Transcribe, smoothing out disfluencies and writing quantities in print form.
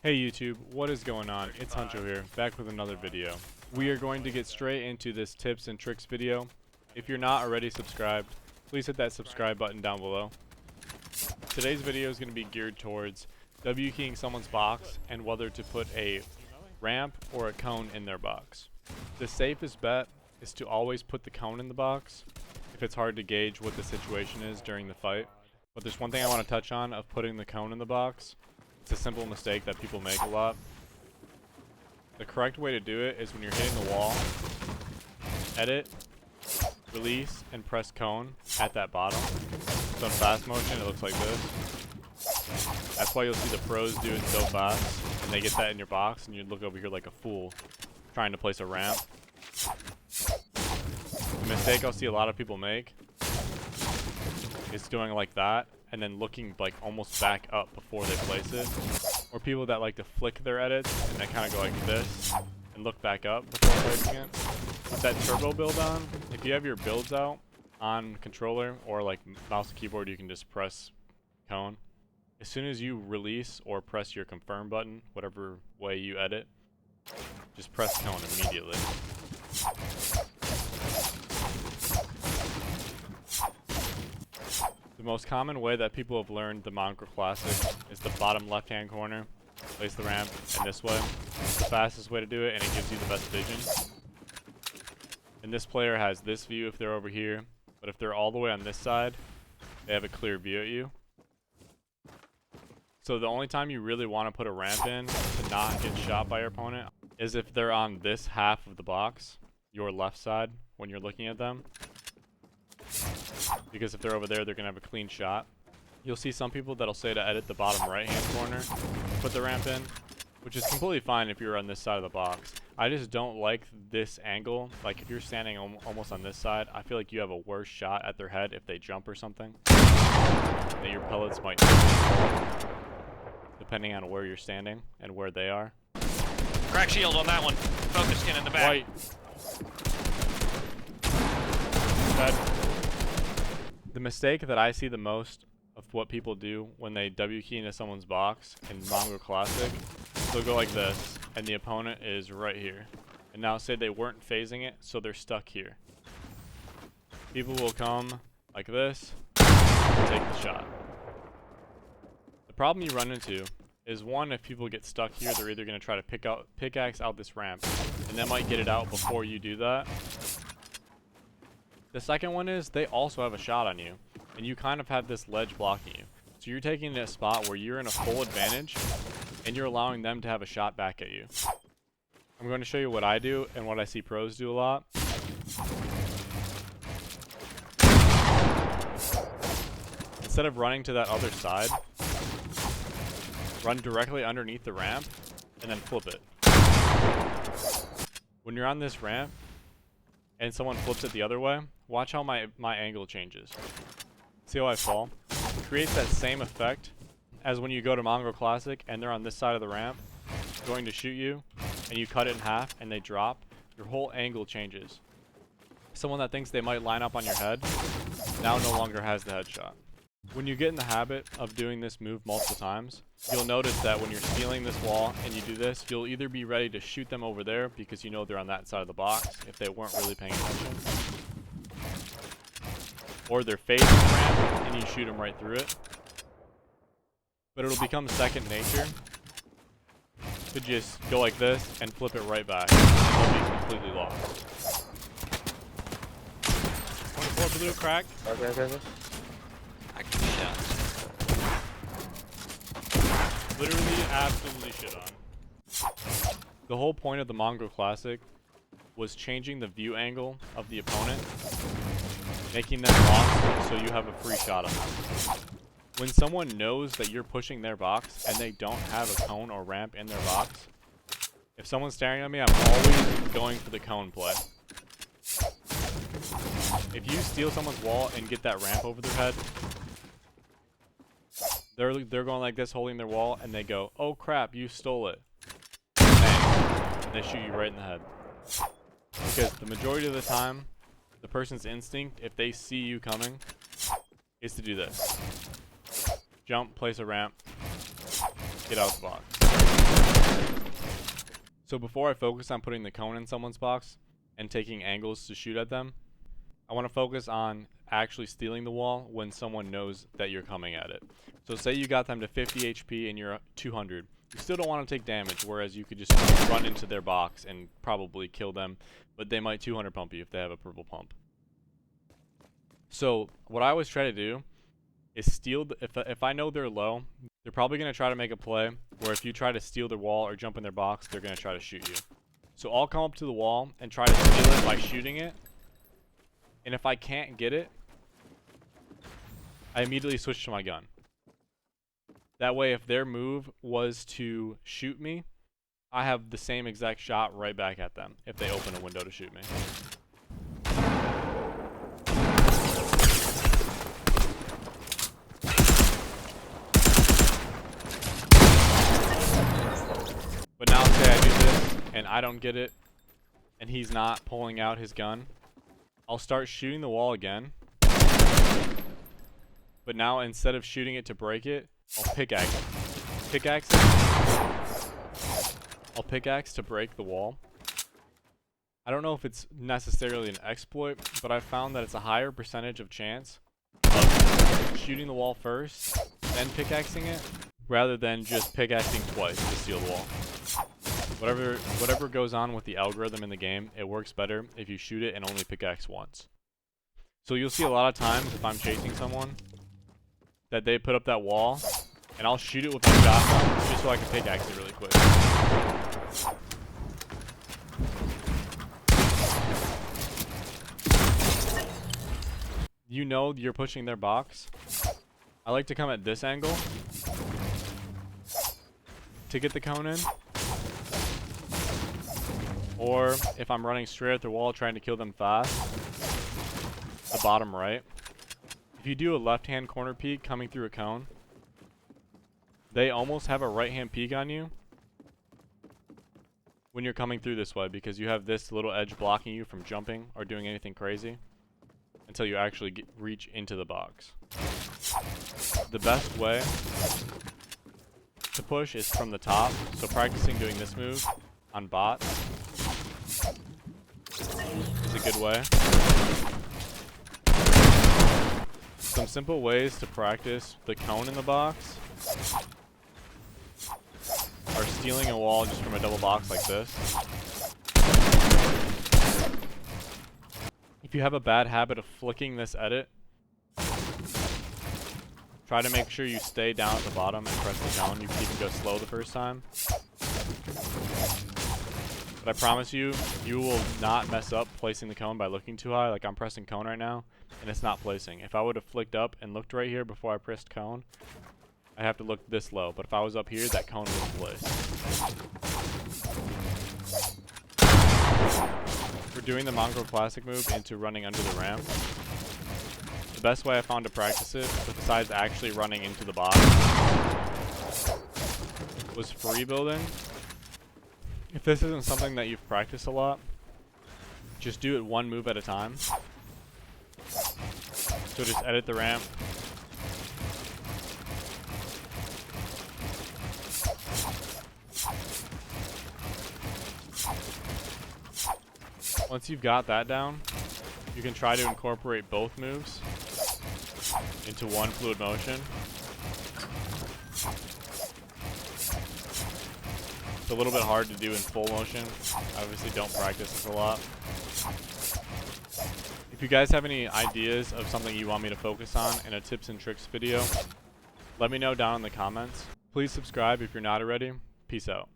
Hey YouTube, what is going on? It's Huncho here, back with another video. We are going to get straight into this tips and tricks video. If you're not already subscribed, please hit that subscribe button down below. Today's video is going to be geared towards W keying someone's box and whether to put a ramp or a cone in their box. The safest bet is to always put the cone in the box if it's hard to gauge what the situation is during the fight. But there's one thing I want to touch on of putting the cone in the box. It's a simple mistake that people make a lot. The correct way to do it is when you're hitting the wall, edit, release, and press cone at that bottom. So in fast motion, it looks like this. That's why you'll see the pros do it so fast, and they get that in your box, and you look over here like a fool trying to place a ramp. The mistake I'll see a lot of people make is doing like that, and then looking like almost back up before they place it. Or people that like to flick their edits and they kind of go like this and look back up before placing it. With that turbo build on, if you have your builds out on controller or like mouse and keyboard, you can just press cone. As soon as you release or press your confirm button, whatever way you edit, just press cone immediately. The most common way that people have learned the Mongrel Classic is the bottom left-hand corner. Place the ramp and this way. It's the fastest way to do it, and it gives you the best vision. And this player has this view if they're over here, but if they're all the way on this side, they have a clear view at you. So the only time you really want to put a ramp in to not get shot by your opponent is if they're on this half of the box, your left side, when you're looking at them. Because if they're over there, they're going to have a clean shot. You'll see some people that'll say to edit the bottom right-hand corner, put the ramp in, which is completely fine if you're on this side of the box. I just don't like this angle. Like if you're standing almost on this side, I feel like you have a worse shot at their head if they jump or something. That your pellets might fall, depending on where you're standing and where they are. Crack shield on that one. Focus skin in the back. White. Dead. The mistake that I see the most of what people do when they W key into someone's box in Mongrel Classic, they'll go like this, and the opponent is right here. And now say they weren't phasing it, so they're stuck here. People will come like this, and take the shot. The problem you run into is, one, if people get stuck here, they're either going to try to pickaxe out this ramp, and they might get it out before you do that. The second one is they also have a shot on you, and you kind of have this ledge blocking you. So you're taking a spot where you're in a full advantage, and you're allowing them to have a shot back at you. I'm going to show you what I do and what I see pros do a lot. Instead of running to that other side, run directly underneath the ramp, and then flip it. When you're on this ramp, and someone flips it the other way, watch how my angle changes. See how I fall? It creates that same effect as when you go to Mongrel Classic and they're on this side of the ramp going to shoot you, and you cut it in half and they drop, your whole angle changes. Someone that thinks they might line up on your head now no longer has the headshot. When you get in the habit of doing this move multiple times, you'll notice that when you're stealing this wall and you do this, you'll either be ready to shoot them over there because you know they're on that side of the box if they weren't really paying attention, or they're facing the ramp and you shoot them right through it. But it'll become second nature to just go like this and flip it right back. You'll be completely lost. 24 blue crack. Okay. Literally absolutely shit on. The whole point of the Mongrel Classic was changing the view angle of the opponent, making them lost so you have a free shot on them. When someone knows that you're pushing their box and they don't have a cone or ramp in their box, if someone's staring at me, I'm always going for the cone play. If you steal someone's wall and get that ramp over their head, they're going like this, holding their wall, and they go, "Oh crap, you stole it." Bang. And they shoot you right in the head. Because the majority of the time, the person's instinct, if they see you coming, is to do this. Jump, place a ramp, get out of the box. So before I focus on putting the cone in someone's box and taking angles to shoot at them, I want to focus on actually stealing the wall when someone knows that you're coming at it. So say you got them to 50 HP and you're 200. You still don't want to take damage, whereas you could just run into their box and probably kill them, but they might 200 pump you if they have a purple pump. So what I always try to do is steal, if I know they're low, they're probably going to try to make a play where if you try to steal their wall or jump in their box, they're going to try to shoot you. So I'll come up to the wall and try to steal it by shooting it. And if I can't get it, I immediately switch to my gun. That way, if their move was to shoot me, I have the same exact shot right back at them if they open a window to shoot me. But now say I do this and I don't get it and he's not pulling out his gun, I'll start shooting the wall again. But now instead of shooting it to break it, I'll pickaxe it. I'll pickaxe to break the wall. I don't know if it's necessarily an exploit, but I found that it's a higher percentage of chance of shooting the wall first, then pickaxing it, rather than just pickaxing twice to steal the wall. Whatever goes on with the algorithm in the game, it works better if you shoot it and only pickaxe once. So you'll see a lot of times if I'm chasing someone that they put up that wall, and I'll shoot it with my shotgun just so I can pickaxe it really quick. You know you're pushing their box. I like to come at this angle to get the cone in. Or if I'm running straight at the wall trying to kill them fast, the bottom right. If you do a left-hand corner peek coming through a cone, they almost have a right-hand peek on you when you're coming through this way because you have this little edge blocking you from jumping or doing anything crazy until you actually reach into the box. The best way to push is from the top, so practicing doing this move on bots is a good way. Some simple ways to practice the cone in the box are stealing a wall just from a double box like this. If you have a bad habit of flicking this edit, try to make sure you stay down at the bottom and press the cone. You can even go slow the first time. But I promise you, you will not mess up placing the cone by looking too high. Like I'm pressing cone right now, and it's not placing. If I would have flicked up and looked right here before I pressed cone, I have to look this low. But if I was up here, that cone would have placed. We're doing the Mongrel Classic move into running under the ramp. The best way I found to practice it, besides actually running into the box, was free building. If this isn't something that you've practiced a lot, just do it one move at a time. So just edit the ramp. Once you've got that down, you can try to incorporate both moves into one fluid motion. It's a little bit hard to do in full motion. I obviously don't practice this a lot. If you guys have any ideas of something you want me to focus on in a tips and tricks video, let me know down in the comments. Please subscribe if you're not already. Peace out.